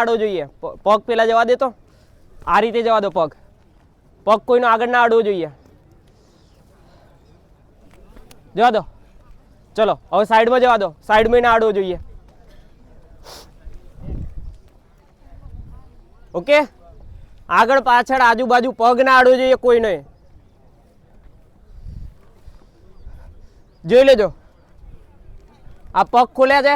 આડો જોઈએ, પગ પેલા જવા દે તો, આ રીતે જવા દો પગ, પગ કોઈનો આગળ ના અડવો જોઈએ, જવા દો. ચલો હવે સાઈડમાં જવા દો, સાઈડમાં ના અડવો જોઈએ. ઓકે, આગળ પાછળ આજુબાજુ પગ ના અડવો જોઈએ કોઈ નહીં. જોઈ લેજો આ પગ ખોલ્યા છે,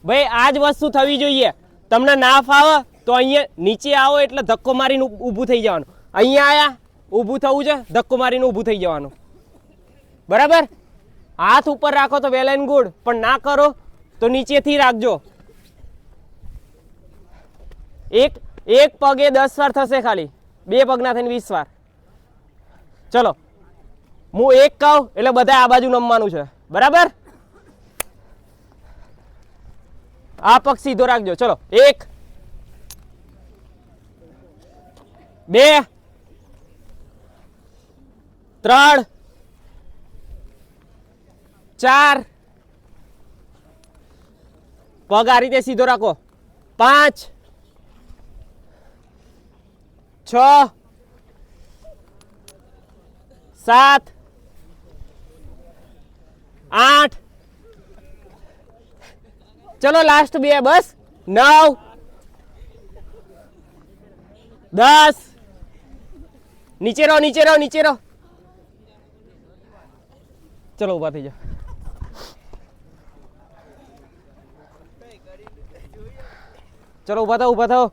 ભાઈ આ જ વસ્તુ થવી જોઈએ. તમને ના ફાવે તો અહીંયા નીચે આવો એટલે ધક્કો મારીને ઊભું થઈ જવાનું. અહીંયા આયા ઊભું થવું છે, ધક્કો મારીને ઊભું થઈ જવાનું. બરાબર, હાથ ઉપર રાખો તો વેલ એન્ડ ગુડ, પણ ના કરો તો નીચેથી રાખજો. એક પગે 10 વાર થશે, ખાલી 2 પગના થઈને 20 વાર. ચલો હું એક કહું એટલે બધા આ બાજુ નમવાનું છે. બરાબર, આ પગ સીધો રાખજો. ચલો 1 2 3 4 પગ આ રીતે સીધો રાખો. 5 6 7 8 चलो लास्ट 2 बस 9 10 नीचे रहो नीचे रहो नीचे रहो. चलो ऊभा થઈ જાઓ. चलो ऊभा થાઓ ऊभा થાઓ.